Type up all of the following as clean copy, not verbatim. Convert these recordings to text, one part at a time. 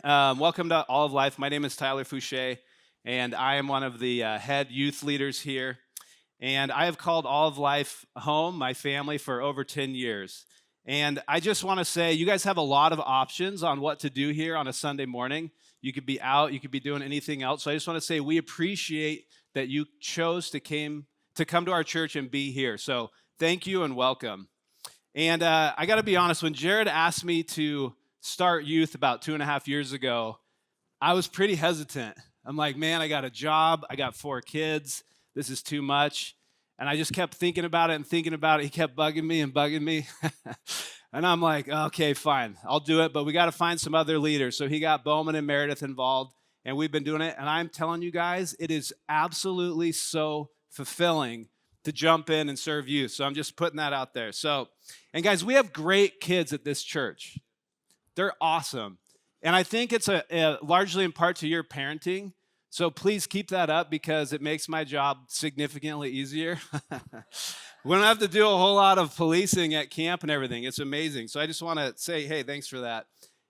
Welcome to All of Life. My name is Tyler Fouche, and I am one of the head youth leaders here. And I have called All of Life home, my family, for over 10 years. And I just want to say, you guys have a lot of options on what to do here on a Sunday morning. You could be out, you could be doing anything else. So I just want to say, we appreciate that you chose to come to our church and be here. So thank you and welcome. And I got to be honest, when Jared asked me to start youth about 2.5 years ago, I was pretty hesitant. I'm like, man, I got a job, I got 4 kids, this is too much. And I just kept thinking about it and thinking about it. He kept bugging me and bugging me. And I'm like, okay, fine, I'll do it, but we got to find some other leaders. So he got Bowman and Meredith involved, and we've been doing it. And I'm telling you guys, it is absolutely so fulfilling to jump in and serve youth. So I'm just putting that out there. And guys, we have great kids at this church. They're awesome. And I think it's largely in part to your parenting. So please keep that up because it makes my job significantly easier. We don't have to do a whole lot of policing at camp and everything. It's amazing. So I just want to say, hey, thanks for that.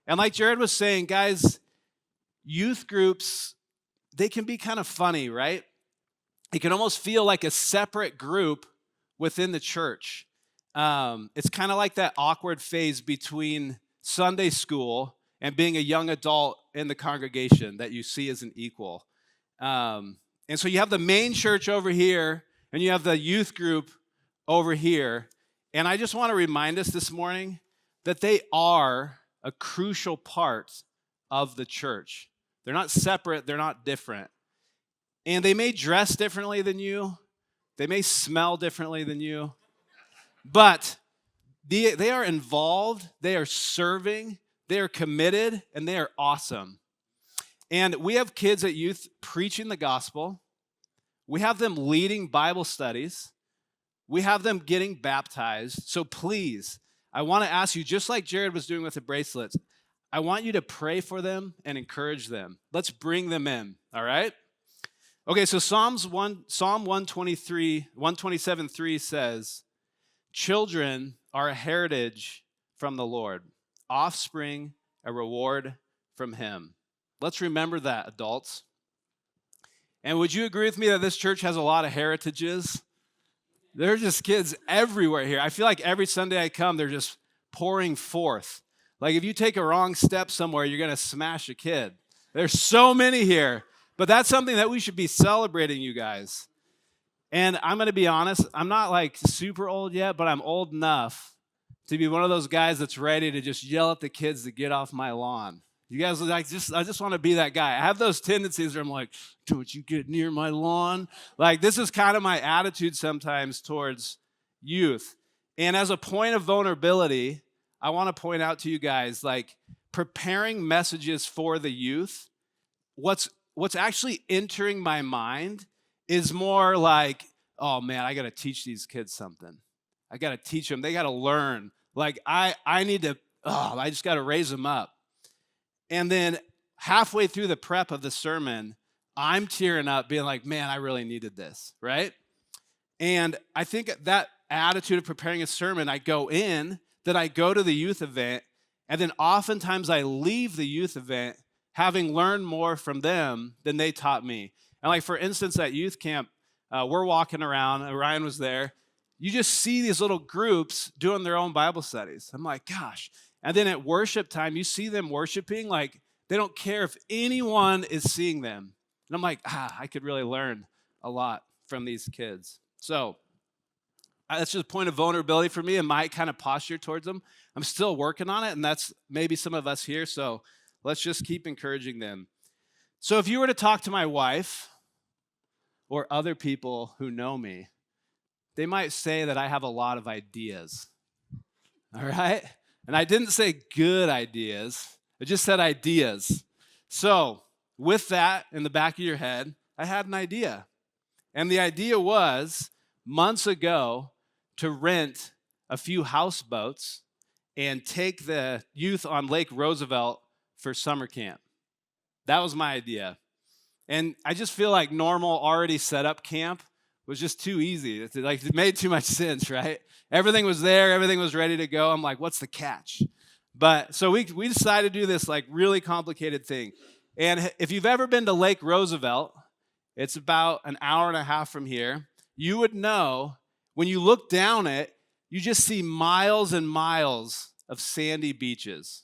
And like Jared was saying, guys, youth groups, they can be kind of funny, right? It can almost feel like a separate group within the church. It's kind of like that awkward phase between Sunday school and being a young adult in the congregation that you see as an equal. And so you have the main church over here, and you have the youth group over here. And I just want to remind us this morning that they are a crucial part of the church. They're not separate, they're not different. And they may dress differently than you, they may smell differently than you, but they are involved, they are serving, they are committed, and they are awesome. And we have kids at youth preaching the gospel. We have them leading Bible studies. We have them getting baptized. So please, I want to ask you, just like Jared was doing with the bracelets, I want you to pray for them and encourage them. Let's bring them in, all right? Okay, so Psalm 123, 127:3 says, "Children are a heritage from the Lord, offspring a reward from him." Let's remember that, adults. And would you agree with me that this church has a lot of heritages? There are just kids everywhere here. I feel like every Sunday I come, they're just pouring forth. Like if you take a wrong step somewhere, you're going to smash a kid. There's so many here. But that's something that we should be celebrating, you guys. And I'm going to be honest, I'm not like super old yet, but I'm old enough to be one of those guys that's ready to just yell at the kids to get off my lawn. You guys, I just want to be that guy. I have those tendencies where I'm like, don't you get near my lawn? Like, this is kind of my attitude sometimes towards youth. And as a point of vulnerability, I want to point out to you guys, like, preparing messages for the youth, what's actually entering my mind is more like, oh man, I got to teach these kids something. I got to teach them. They got to learn. Like, I just got to raise them up. And then halfway through the prep of the sermon, I'm tearing up being like, man, I really needed this, right? And I think that attitude of preparing a sermon, I go to the youth event, and then oftentimes I leave the youth event having learned more from them than they taught me. And like, for instance, at youth camp, we're walking around, and Ryan was there. You just see these little groups doing their own Bible studies. I'm like, gosh. And then at worship time, you see them worshiping like they don't care if anyone is seeing them. And I'm like, I could really learn a lot from these kids. So that's just a point of vulnerability for me and my kind of posture towards them. I'm still working on it, and that's maybe some of us here. So let's just keep encouraging them. So if you were to talk to my wife or other people who know me, they might say that I have a lot of ideas. All right? And I didn't say good ideas. I just said ideas. So with that in the back of your head, I had an idea. And the idea was, months ago, to rent a few houseboats and take the youth on Lake Roosevelt for summer camp. That was my idea. And I just feel like normal, already set up camp was just too easy. It made too much sense, right? Everything was there. Everything was ready to go. I'm like, what's the catch? But so we decided to do this like really complicated thing. And if you've ever been to Lake Roosevelt, it's about an hour and a half from here. You would know when you look down it, you just see miles and miles of sandy beaches.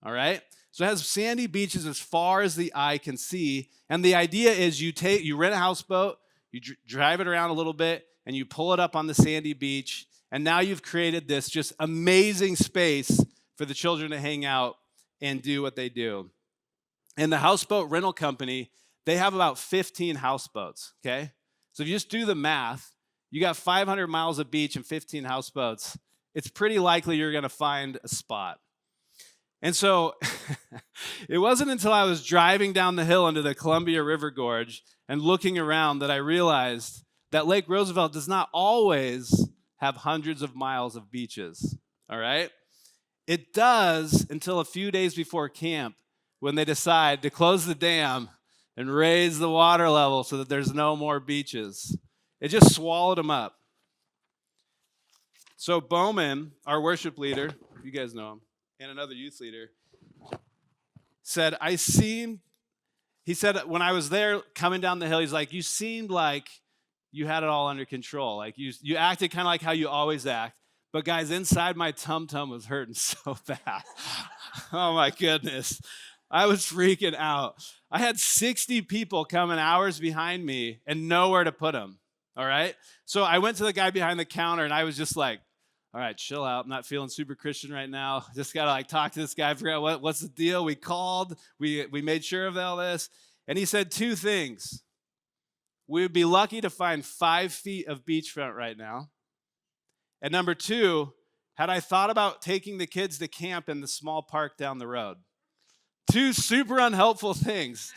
All right? So it has sandy beaches as far as the eye can see. And the idea is you rent a houseboat, you drive it around a little bit, and you pull it up on the sandy beach. And now you've created this just amazing space for the children to hang out and do what they do. And the houseboat rental company, they have about 15 houseboats, okay? So if you just do the math, you got 500 miles of beach and 15 houseboats. It's pretty likely you're going to find a spot. And so it wasn't until I was driving down the hill into the Columbia River Gorge and looking around that I realized that Lake Roosevelt does not always have hundreds of miles of beaches, all right? It does until a few days before camp when they decide to close the dam and raise the water level so that there's no more beaches. It just swallowed them up. So Bowman, our worship leader, you guys know him, and another youth leader, said, he said, when I was there coming down the hill, he's like, you seemed like you had it all under control. Like you acted kind of like how you always act. But guys, inside my tum-tum was hurting so bad. Oh my goodness. I was freaking out. I had 60 people coming hours behind me and nowhere to put them. All right? So I went to the guy behind the counter and I was just like, all right, chill out. I'm not feeling super Christian right now. Just got to like talk to this guy, figure out what's the deal. We called, we made sure of all this. And he said two things. We would be lucky to find 5 feet of beachfront right now. And number 2, had I thought about taking the kids to camp in the small park down the road? 2 super unhelpful things.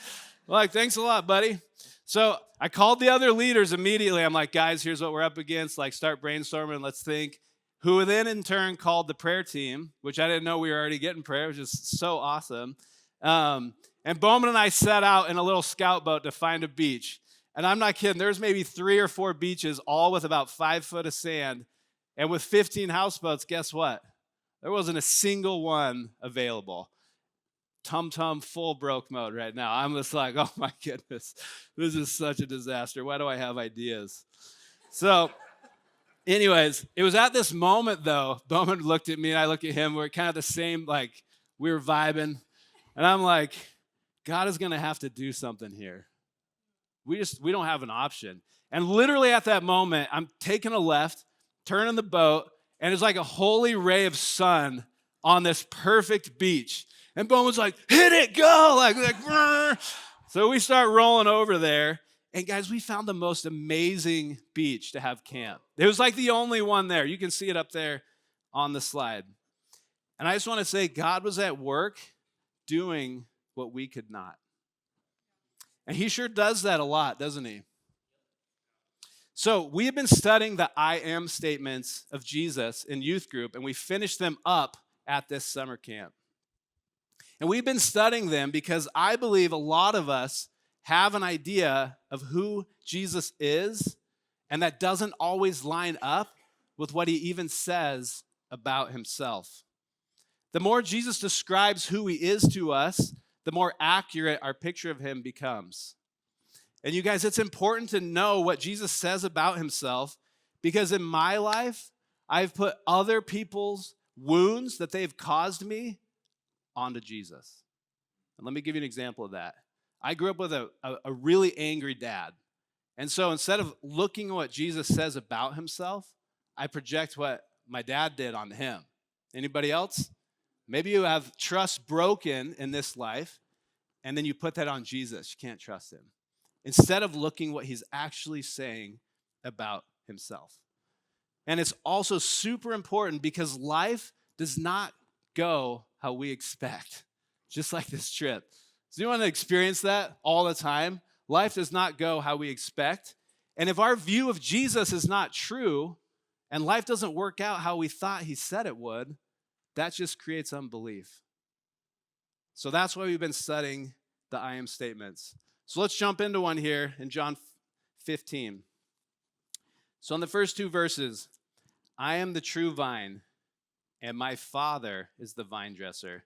Like, thanks a lot, buddy. So I called the other leaders immediately. I'm like, guys, here's what we're up against. Like, start brainstorming. Let's think. Who then in turn called the prayer team, which I didn't know we were already getting prayer, which is so awesome. And Bowman and I set out in a little scout boat to find a beach. And I'm not kidding. There's maybe 3 or 4 beaches, all with about 5 foot of sand. And with 15 houseboats, guess what? There wasn't a single one available. Tum-tum full broke mode right now. I'm just like, oh my goodness, this is such a disaster. Why do I have ideas? So anyways, it was at this moment though, Bowman looked at me and I looked at him. We're kind of the same, like we were vibing. And I'm like, God is going to have to do something here. We don't have an option. And literally at that moment, I'm taking a left, turning the boat, and it's like a holy ray of sun on this perfect beach. And Bowman's like, hit it, go! Like Brr. So we start rolling over there. And guys, we found the most amazing beach to have camp. It was like the only one there. You can see it up there on the slide. And I just want to say, God was at work doing what we could not. And he sure does that a lot, doesn't he? So we have been studying the I am statements of Jesus in youth group, and we finished them up at this summer camp. And we've been studying them because I believe a lot of us have an idea of who Jesus is, and that doesn't always line up with what he even says about himself. The more Jesus describes who he is to us, the more accurate our picture of him becomes. And you guys, it's important to know what Jesus says about himself, because in my life, I've put other people's wounds that they've caused me onto Jesus. And let me give you an example of that. I grew up with a really angry dad. And so instead of looking at what Jesus says about himself, I project what my dad did on him. Anybody else? Maybe you have trust broken in this life, and then you put that on Jesus. You can't trust him. Instead of looking what he's actually saying about himself. And it's also super important because life does not go how we expect, just like this trip. Does anyone experience that all the time? Life does not go how we expect. And if our view of Jesus is not true, and life doesn't work out how we thought he said it would, that just creates unbelief. So that's why we've been studying the I am statements. So let's jump into one here in John 15. So in the first 2 verses, I am the true vine, and my Father is the vine dresser.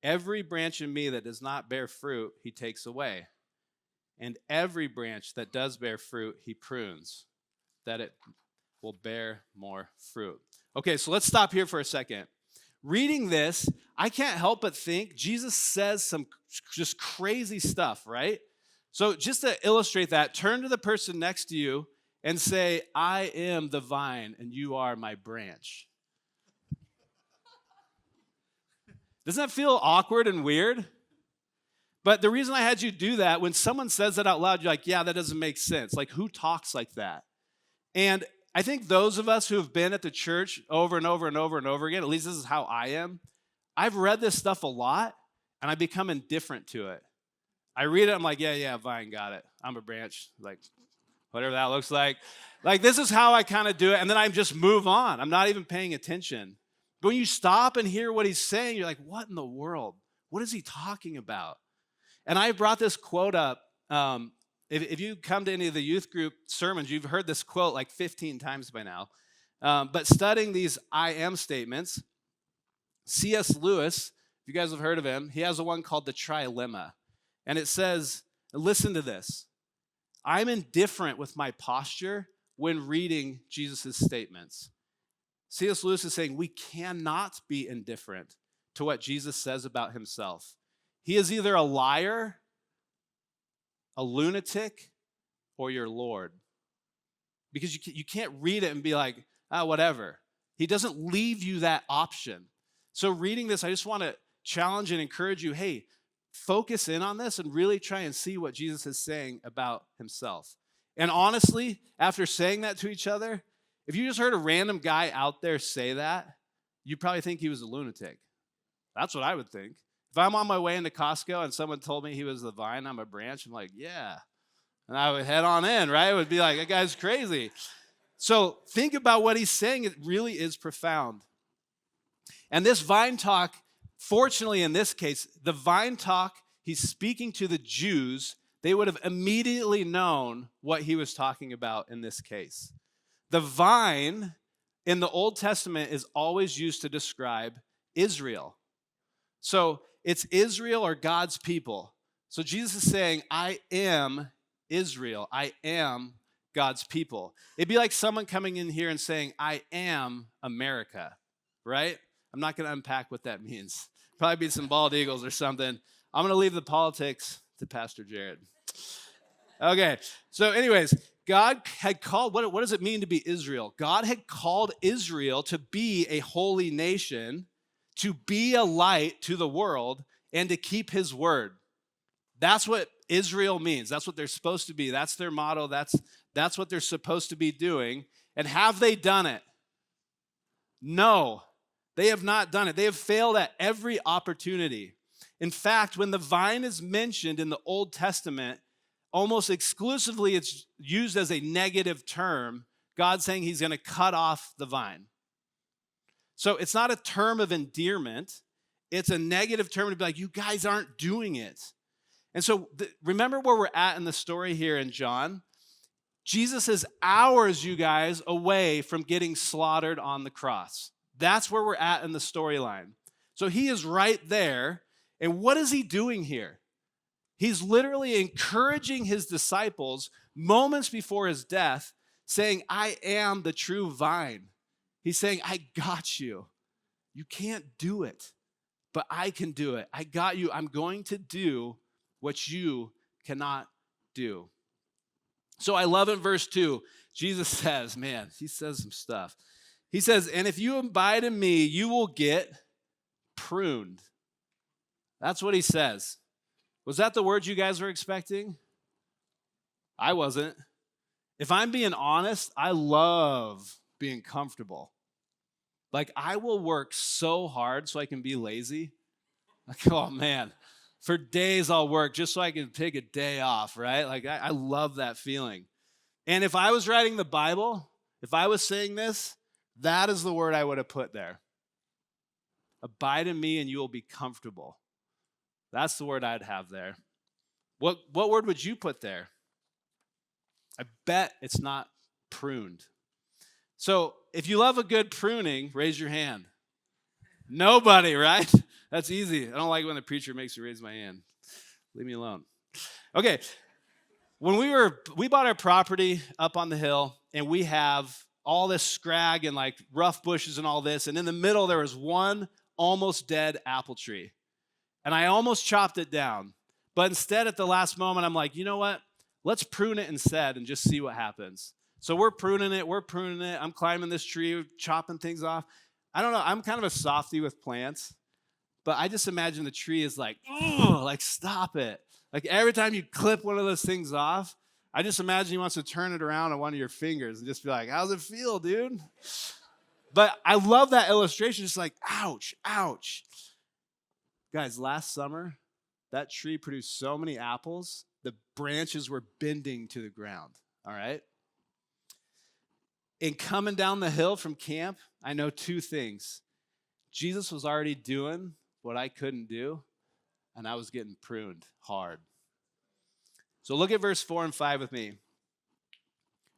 Every branch in me that does not bear fruit, he takes away. And every branch that does bear fruit, he prunes, that it will bear more fruit. Okay, so let's stop here for a second. Reading this, I can't help but think Jesus says some just crazy stuff, right? So just to illustrate that, turn to the person next to you and say, I am the vine and you are my branch. Doesn't that feel awkward and weird? But the reason I had you do that, when someone says that out loud, you're like, yeah, that doesn't make sense. Like, who talks like that? And I think those of us who have been at the church over and over and over and over again, at least this is how I am, I've read this stuff a lot, and I become indifferent to it. I read it, I'm like, yeah, vine, got it. I'm a branch, like, whatever that looks like. Like, this is how I kind of do it, and then I just move on. I'm not even paying attention. But when you stop and hear what he's saying, you're like, what in the world? What is he talking about? And I brought this quote up. If you come to any of the youth group sermons, you've heard this quote like 15 times by now. But studying these I am statements, C.S. Lewis, if you guys have heard of him, he has a one called the trilemma. And it says, listen to this. I'm indifferent with my posture when reading Jesus' statements. C.S. Lewis is saying we cannot be indifferent to what Jesus says about himself. He is either a liar, a lunatic, or your Lord. Because you can't read it and be like, whatever. He doesn't leave you that option. So reading this, I just want to challenge and encourage you, hey, focus in on this and really try and see what Jesus is saying about himself. And honestly, after saying that to each other, if you just heard a random guy out there say that, you'd probably think he was a lunatic. That's what I would think. If I'm on my way into Costco and someone told me he was the vine, I'm a branch, I'm like, yeah. And I would head on in, right? It would be like, that guy's crazy. So think about what he's saying. It really is profound. And this vine talk, fortunately in this case, the vine talk, he's speaking to the Jews. They would have immediately known what he was talking about in this case. The vine in the Old Testament is always used to describe Israel. So it's Israel or God's people. So Jesus is saying, I am Israel. I am God's people. It'd be like someone coming in here and saying, I am America, right? I'm not going to unpack what that means. Probably be some bald eagles or something. I'm going to leave the politics to Pastor Jared. Okay, so anyways, God had called, what does it mean to be Israel? God had called Israel to be a holy nation, to be a light to the world, and to keep his word. That's what Israel means. That's what they're supposed to be. That's their motto. That's what they're supposed to be doing. And have they done it? No, they have not done it. They have failed at every opportunity. In fact, when the vine is mentioned in the Old Testament, almost exclusively it's used as a negative term, God saying he's going to cut off the vine. So it's not a term of endearment. It's a negative term to be like, you guys aren't doing it. And so remember where we're at in the story here in John. Jesus is hours, you guys, away from getting slaughtered on the cross. That's where we're at in the storyline. So he is right there. And what is he doing here? He's literally encouraging his disciples moments before his death, saying, I am the true vine. He's saying, I got you. You can't do it, but I can do it. I got you. I'm going to do what you cannot do. So I love in verse 2, Jesus says, man, he says some stuff. He says, and if you abide in me, you will get pruned. That's what he says. Was that the word you guys were expecting? I wasn't. If I'm being honest, I love being comfortable. Like, I will work so hard so I can be lazy. Like, oh man, for days I'll work just so I can take a day off, right? Like, I love that feeling. And if I was writing the Bible, if I was saying this, that is the word I would have put there. Abide in me and you will be comfortable. That's the word I'd have there. What word would you put there? I bet it's not pruned. So if you love a good pruning, raise your hand. Nobody, right? That's easy. I don't like when the preacher makes me raise my hand. Leave me alone. Okay, when we bought our property up on the hill, and we have all this scrag and like rough bushes and all this, and in the middle there was one almost dead apple tree. And I almost chopped it down. But instead, at the last moment, I'm like, you know what? Let's prune it instead and just see what happens. So we're pruning it. I'm climbing this tree, chopping things off. I don't know. I'm kind of a softie with plants, but I just imagine the tree is like, oh, like stop it. Like every time you clip one of those things off, I just imagine he wants to turn it around on one of your fingers and just be like, how's it feel, dude? But I love that illustration. Just like, ouch, ouch. Guys, last summer, that tree produced so many apples, the branches were bending to the ground, all right? In coming down the hill from camp, I know two things. Jesus was already doing what I couldn't do, and I was getting pruned hard. So look at verse 4 and 5 with me.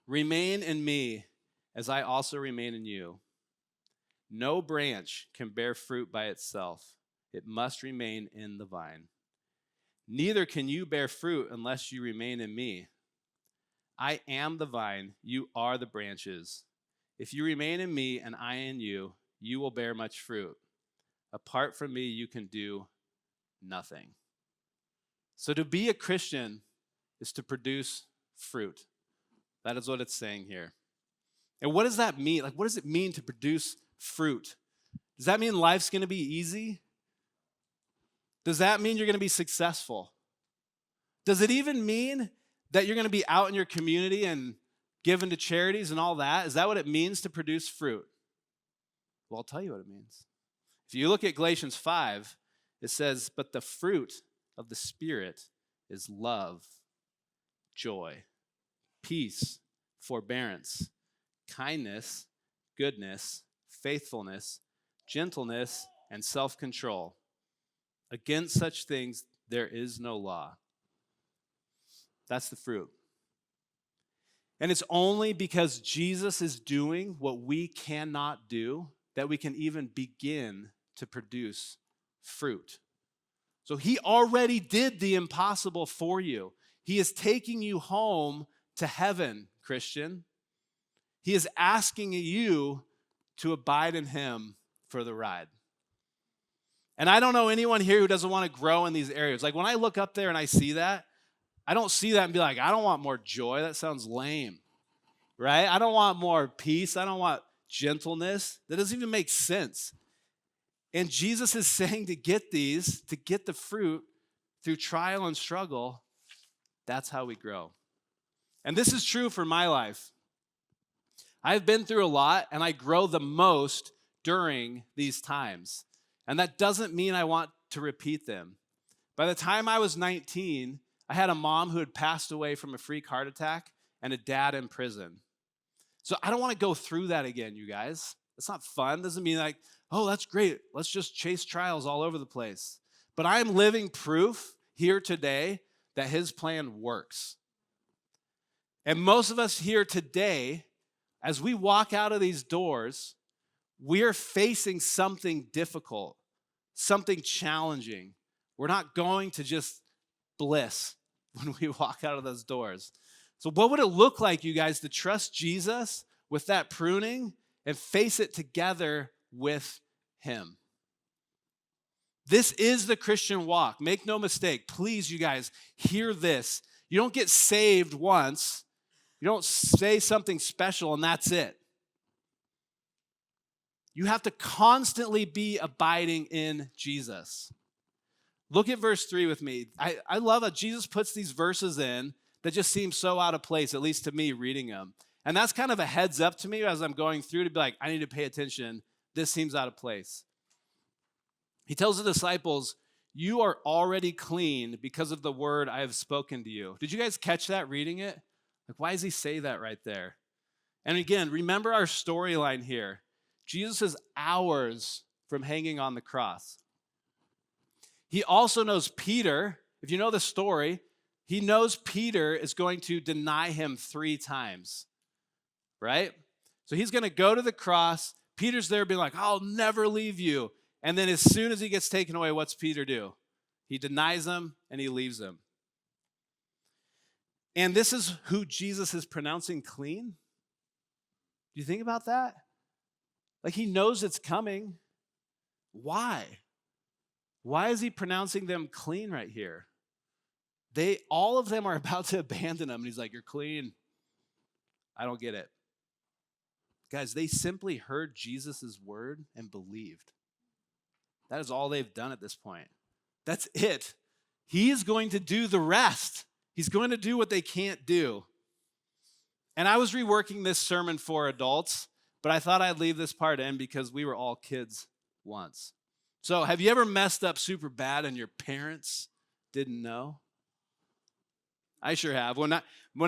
Remain in me as I also remain in you. No branch can bear fruit by itself. It must remain in the vine. Neither can you bear fruit unless you remain in me. I am the vine, you are the branches. If you remain in me and I in you, you will bear much fruit. Apart from me, you can do nothing. So to be a Christian is to produce fruit. That is what it's saying here. And what does that mean? Like, what does it mean to produce fruit? Does that mean life's going to be easy? Does that mean you're going to be successful? Does it even mean that you're going to be out in your community and given to charities and all that? Is that what it means to produce fruit? Well, I'll tell you what it means. If you look at Galatians 5, it says, but the fruit of the Spirit is love, joy, peace, forbearance, kindness, goodness, faithfulness, gentleness, and self-control. Against such things, there is no law. That's the fruit. And it's only because Jesus is doing what we cannot do that we can even begin to produce fruit. So he already did the impossible for you. He is taking you home to heaven, Christian. He is asking you to abide in him for the ride. And I don't know anyone here who doesn't want to grow in these areas. Like when I look up there and I see that, I don't see that and be like, I don't want more joy. That sounds lame, right? I don't want more peace. I don't want gentleness. That doesn't even make sense. And Jesus is saying to get these, to get the fruit through trial and struggle, that's how we grow. And this is true for my life. I've been through a lot, and I grow the most during these times. And that doesn't mean I want to repeat them. By the time I was 19, I had a mom who had passed away from a freak heart attack and a dad in prison. So I don't want to go through that again, you guys. It's not fun. Doesn't mean like, oh, that's great. Let's just chase trials all over the place. But I am living proof here today that his plan works. And most of us here today, as we walk out of these doors, we're facing something difficult, something challenging. We're not going to just bliss when we walk out of those doors. So what would it look like, you guys, to trust Jesus with that pruning and face it together with him? This is the Christian walk. Make no mistake. Please, you guys, hear this. You don't get saved once. You don't say something special and that's it. You have to constantly be abiding in Jesus. Look at verse 3 with me. I love how Jesus puts these verses in that just seem so out of place, at least to me reading them. And that's kind of a heads up to me as I'm going through to be like, I need to pay attention. This seems out of place. He tells the disciples, you are already clean because of the word I have spoken to you. Did you guys catch that reading it? Like, why does he say that right there? And again, remember our storyline here. Jesus is hours from hanging on the cross. He also knows Peter. If you know the story, he knows Peter is going to deny him 3 times, right? So he's going to go to the cross. Peter's there being like, I'll never leave you. And then as soon as he gets taken away, what's Peter do? He denies him and he leaves him. And this is who Jesus is pronouncing clean. Do you think about that? Like he knows it's coming. Why? Why is he pronouncing them clean right here? All of them are about to abandon him. And he's like, you're clean. I don't get it. Guys, they simply heard Jesus' word and believed. That is all they've done at this point. That's it. He is going to do the rest. He's going to do what they can't do. And I was reworking this sermon for adults, but I thought I'd leave this part in because we were all kids once. So have you ever messed up super bad and your parents didn't know? I sure have. When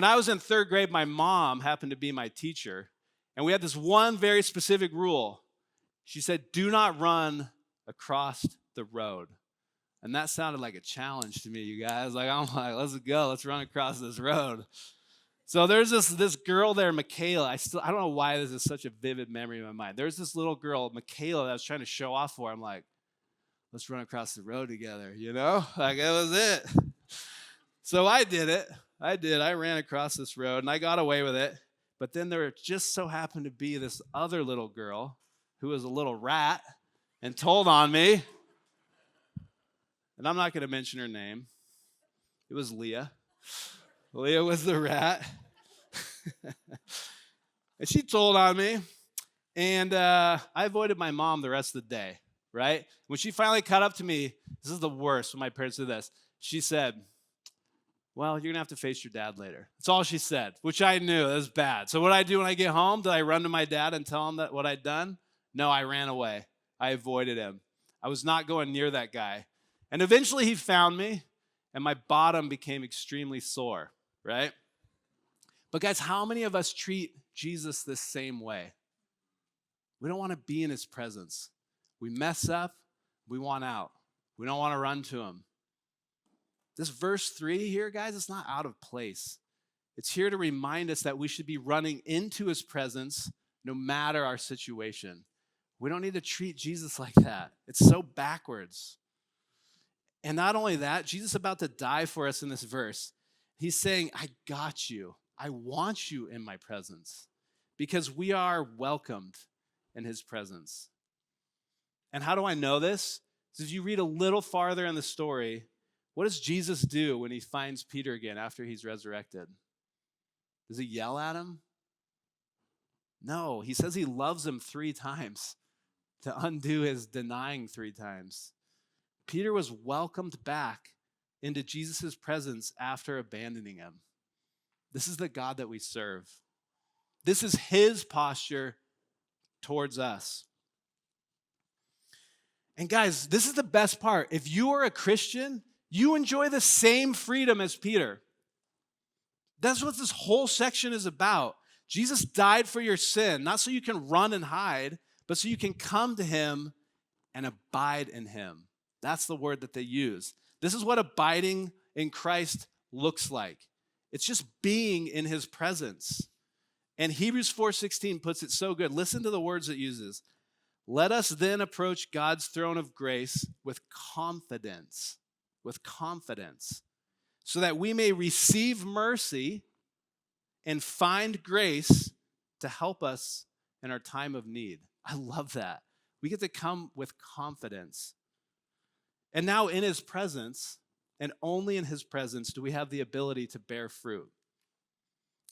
I was in third grade, my mom happened to be my teacher, and we had this one very specific rule. She said, do not run across the road. And that sounded like a challenge to me, you guys. I'm like, let's go. Let's run across this road. So there's this girl there, Michaela. I don't know why this is such a vivid memory in my mind. There's this little girl, Michaela, that I was trying to show off for. I'm like, let's run across the road together, Like, that was it. So I did it. I ran across this road, and I got away with it. But then there just so happened to be this other little girl who was a little rat and told on me. And I'm not going to mention her name. It was Leah. Leah was the rat. And she told on me. And I avoided my mom the rest of the day, right? When she finally caught up to me, this is the worst when my parents did this. She said, well, you're going to have to face your dad later. That's all she said, which I knew. That was bad. So what did I do when I get home? Did I run to my dad and tell him what I'd done? No, I ran away. I avoided him. I was not going near that guy. And eventually he found me, and my bottom became extremely sore, right? But guys, how many of us treat Jesus this same way? We don't want to be in his presence. We mess up. We want out. We don't want to run to him. This verse 3 here, guys, it's not out of place. It's here to remind us that we should be running into his presence no matter our situation. We don't need to treat Jesus like that. It's so backwards. And not only that, Jesus is about to die for us in this verse. He's saying, I got you. I want you in my presence because we are welcomed in his presence. And how do I know this? Because if you read a little farther in the story, what does Jesus do when he finds Peter again after he's resurrected? Does he yell at him? No, he says he loves him 3 times to undo his denying 3 times. Peter was welcomed back into Jesus' presence after abandoning him. This is the God that we serve. This is his posture towards us. And guys, this is the best part. If you are a Christian, you enjoy the same freedom as Peter. That's what this whole section is about. Jesus died for your sin, not so you can run and hide, but so you can come to him and abide in him. That's the word that they use. This is what abiding in Christ looks like. It's just being in his presence. And Hebrews 4:16 puts it so good. Listen to the words it uses. Let us then approach God's throne of grace with confidence, so that we may receive mercy and find grace to help us in our time of need. I love that. We get to come with confidence. And now in his presence, and only in his presence, do we have the ability to bear fruit.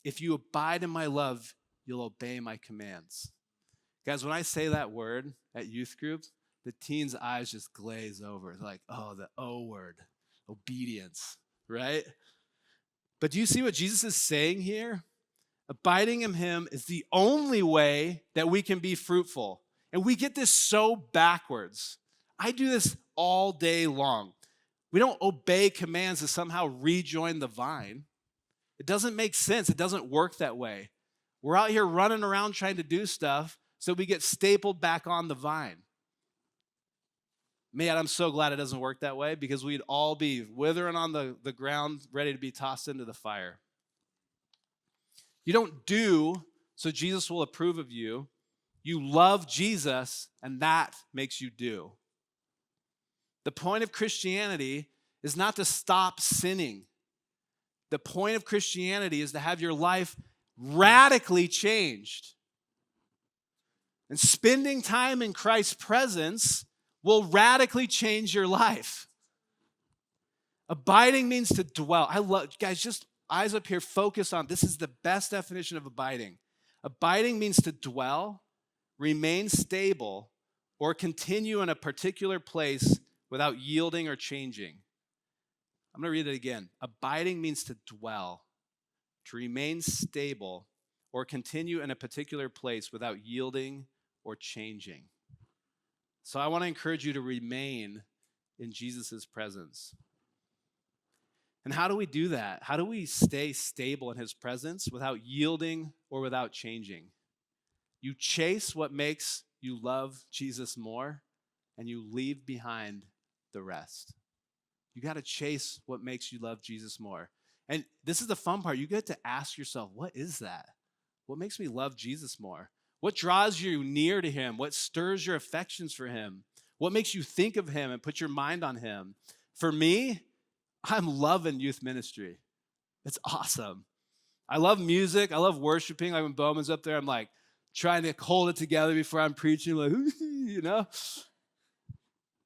If you abide in my love, you'll obey my commands. Guys, when I say that word at youth groups, the teens' eyes just glaze over. They're like, oh, the O word, obedience, right? But do you see what Jesus is saying here? Abiding in him is the only way that we can be fruitful. And we get this so backwards. I do this all day long. We don't obey commands to somehow rejoin the vine. It doesn't make sense. It doesn't work that way. We're out here running around trying to do stuff so we get stapled back on the vine. Man, I'm so glad it doesn't work that way because we'd all be withering on the ground, ready to be tossed into the fire. You don't do so Jesus will approve of you. You love Jesus, and that makes you do. The point of Christianity is not to stop sinning. The point of Christianity is to have your life radically changed. And spending time in Christ's presence will radically change your life. Abiding means to dwell. I love, guys, just eyes up here, focus on, this is the best definition of abiding. Abiding means to dwell, remain stable, or continue in a particular place without yielding or changing. I'm going to read it again. Abiding means to dwell, to remain stable, or continue in a particular place without yielding or changing. So I want to encourage you to remain in Jesus' presence. And how do we do that? How do we stay stable in his presence without yielding or without changing? You chase what makes you love Jesus more, and you leave behind the rest. You got to chase what makes you love Jesus more. And this is the fun part. You get to ask yourself, what is that? What makes me love Jesus more? What draws you near to him? What stirs your affections for him? What makes you think of him and put your mind on him? For me, I'm loving youth ministry. It's awesome. I love music. I love worshiping. Like when Bowman's up there, I'm like trying to hold it together before I'm preaching, like, you know?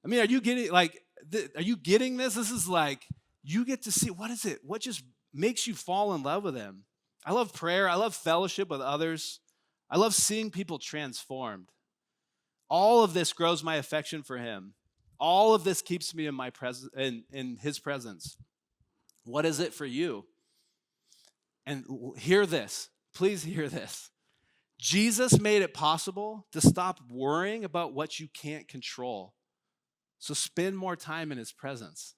I mean, are you getting this? This is like, you get to see, what is it? What just makes you fall in love with him? I love prayer. I love fellowship with others. I love seeing people transformed. All of this grows my affection for him. All of this keeps me in my in his presence. What is it for you? And hear this. Please hear this. Jesus made it possible to stop worrying about what you can't control. So spend more time in his presence.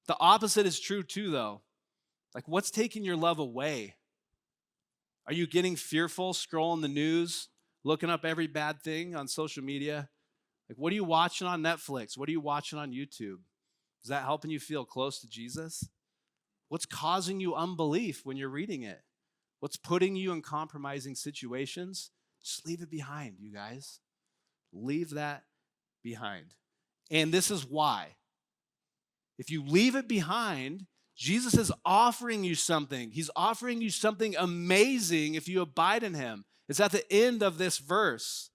The opposite is true too, though. Like, what's taking your love away? Are you getting fearful, scrolling the news, looking up every bad thing on social media? Like, what are you watching on Netflix? What are you watching on YouTube? Is that helping you feel close to Jesus? What's causing you unbelief when you're reading it? What's putting you in compromising situations? Just leave it behind, you guys. Leave that behind. And this is why. If you leave it behind, Jesus is offering you something. He's offering you something amazing if you abide in him. It's at the end of this verse.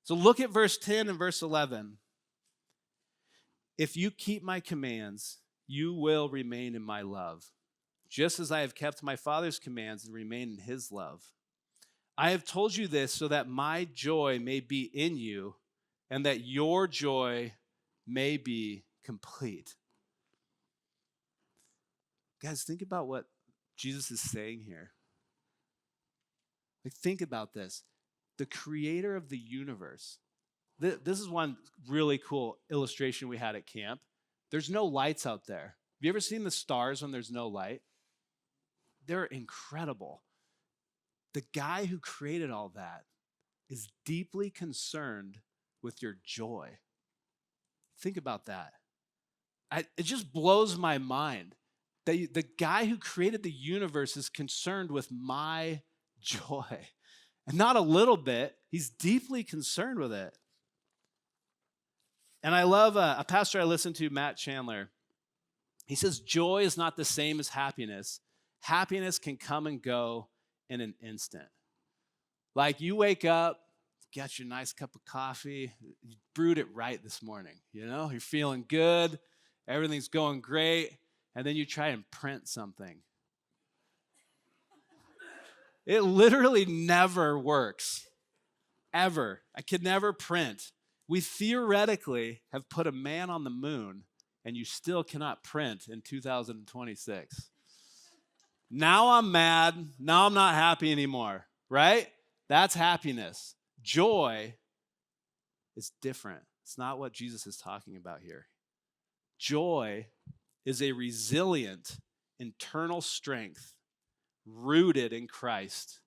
So look at verse 10 and verse 11. If you keep my commands, you will remain in my love, just as I have kept my Father's commands and remain in his love. I have told you this so that my joy may be in you and that your joy may be complete. Guys, think about what Jesus is saying here. Like, think about this. The creator of the universe. This is one really cool illustration we had at camp. There's no lights out there. Have you ever seen the stars when there's no light? They're incredible. The guy who created all that is deeply concerned with your joy. Think about that. It just blows my mind that the guy who created the universe is concerned with my joy. And not a little bit. He's deeply concerned with it. And I love a pastor I listen to, Matt Chandler. He says, joy is not the same as happiness. Happiness can come and go in an instant. Like, you wake up, get your nice cup of coffee, you brewed it right this morning, you know? You're feeling good, everything's going great, and then you try and print something. It literally never works, ever. I could never print. We theoretically have put a man on the moon, and you still cannot print in 2026. Now I'm mad. Now I'm not happy anymore, right? That's happiness. Joy is different. It's not what Jesus is talking about here. Joy is a resilient internal strength rooted in Christ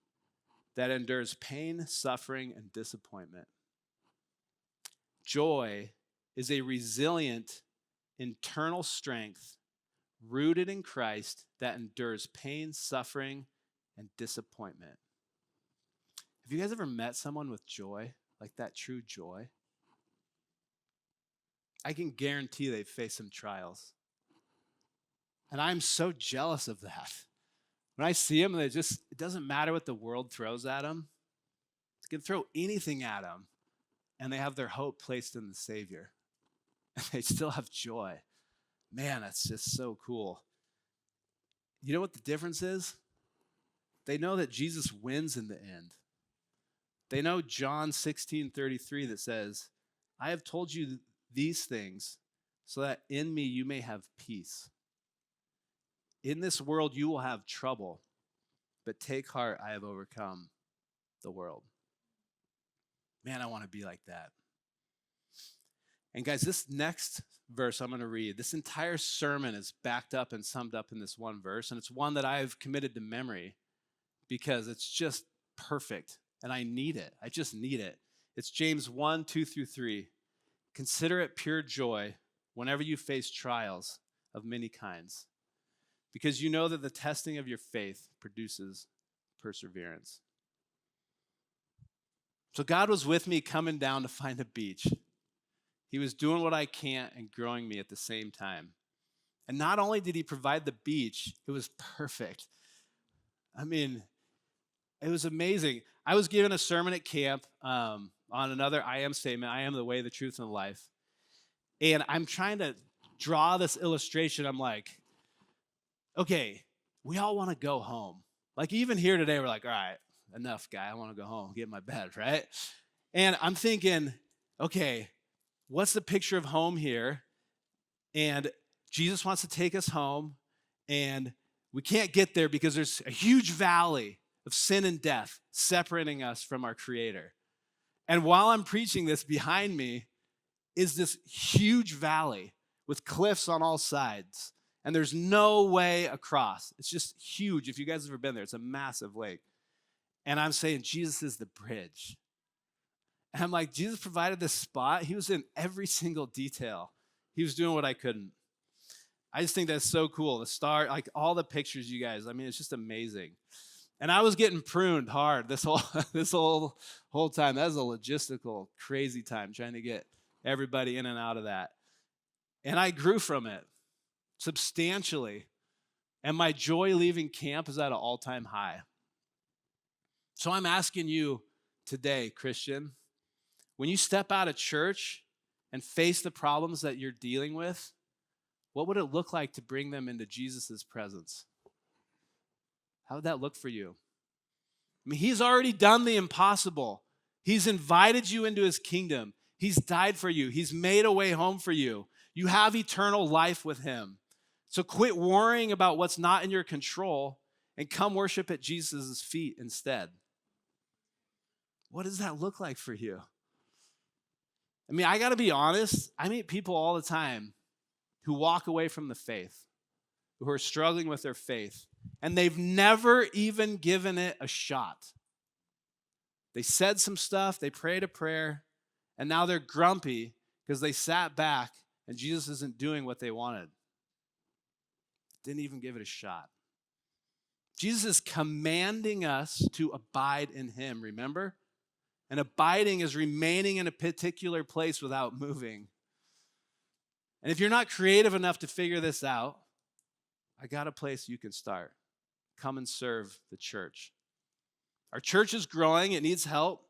that endures pain, suffering, and disappointment. Joy is a resilient internal strength rooted in Christ that endures pain, suffering, and disappointment. Have you guys ever met someone with joy, like that true joy? I can guarantee they've faced some trials. And I'm so jealous of that. When I see them, it doesn't matter what the world throws at them. They can throw anything at them, and they have their hope placed in the Savior. And they still have joy. Man, that's just so cool. You know what the difference is? They know that Jesus wins in the end. They know John 16:33 that says, I have told you these things so that in me you may have peace. In this world you will have trouble, but take heart, I have overcome the world. Man, I want to be like that. And guys, this next verse I'm going to read, this entire sermon is backed up and summed up in this one verse, and it's one that I've committed to memory because it's just perfect, and I need it. I just need it. It's James 1:2-3. Consider it pure joy whenever you face trials of many kinds, because you know that the testing of your faith produces perseverance. So God was with me coming down to find a beach. He was doing what I can't and growing me at the same time. And not only did he provide the beach, it was perfect. I mean, it was amazing. I was given a sermon at camp on another I am statement, I am the way, the truth, and the life. And I'm trying to draw this illustration. I'm like, okay, we all want to go home. Like even here today, we're like, all right, enough, guy. I want to go home, get in my bed, right? And I'm thinking, okay, what's the picture of home here? And Jesus wants to take us home, and we can't get there because there's a huge valley of sin and death separating us from our Creator. And while I'm preaching this, behind me is this huge valley with cliffs on all sides, and there's no way across. It's just huge. If you guys have ever been there, it's a massive lake. And I'm saying Jesus is the bridge. And I'm like, Jesus provided this spot. He was in every single detail. He was doing what I couldn't. I just think that's so cool. The star, like all the pictures, you guys, I mean, it's just amazing. And I was getting pruned hard this whole time. That was a logistical, crazy time trying to get everybody in and out of that. And I grew from it substantially. And my joy leaving camp is at an all-time high. So I'm asking you today, Christian, when you step out of church and face the problems that you're dealing with, what would it look like to bring them into Jesus' presence? How would that look for you? I mean, he's already done the impossible. He's invited you into his kingdom. He's died for you. He's made a way home for you. You have eternal life with him. So quit worrying about what's not in your control and come worship at Jesus' feet instead. What does that look like for you? I mean, I got to be honest. I meet people all the time who walk away from the faith, who are struggling with their faith, and they've never even given it a shot. They said some stuff, they prayed a prayer, and now they're grumpy because they sat back and Jesus isn't doing what they wanted. Didn't even give it a shot. Jesus is commanding us to abide in him, remember? And abiding is remaining in a particular place without moving. And if you're not creative enough to figure this out, I got a place you can start. Come and serve the church. Our church is growing. It needs help.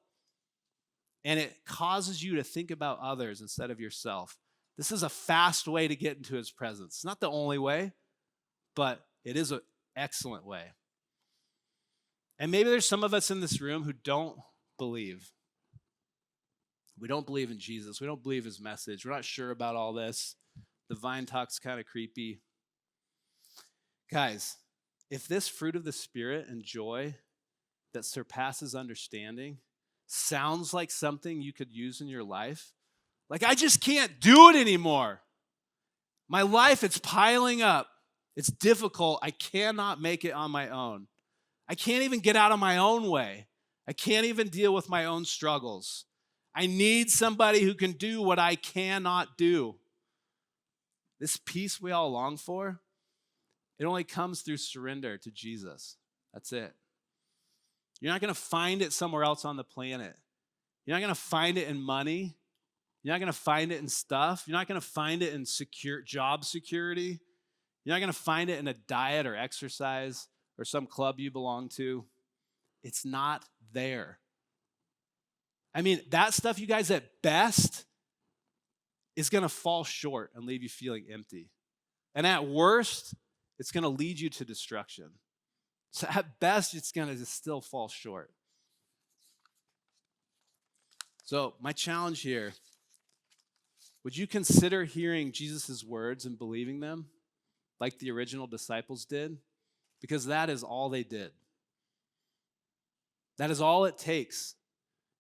And it causes you to think about others instead of yourself. This is a fast way to get into his presence. It's not the only way, but it is an excellent way. And maybe there's some of us in this room who don't believe. We don't believe in Jesus. We don't believe his message. We're not sure about all this. The vine talk's kind of creepy. Guys, if this fruit of the Spirit and joy that surpasses understanding sounds like something you could use in your life, like I just can't do it anymore. My life, it's piling up. It's difficult. I cannot make it on my own. I can't even get out of my own way. I can't even deal with my own struggles. I need somebody who can do what I cannot do. This peace we all long for, it only comes through surrender to Jesus. That's it. You're not going to find it somewhere else on the planet. You're not going to find it in money. You're not going to find it in stuff. You're not going to find it in job security. You're not going to find it in a diet or exercise or some club you belong to. It's not there. I mean, that stuff, you guys, at best, is going to fall short and leave you feeling empty. And at worst, it's going to lead you to destruction. So at best, it's going to just still fall short. So my challenge here, would you consider hearing Jesus' words and believing them like the original disciples did? Because that is all they did. That is all it takes.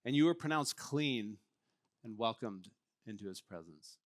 And you were pronounced clean and welcomed into his presence.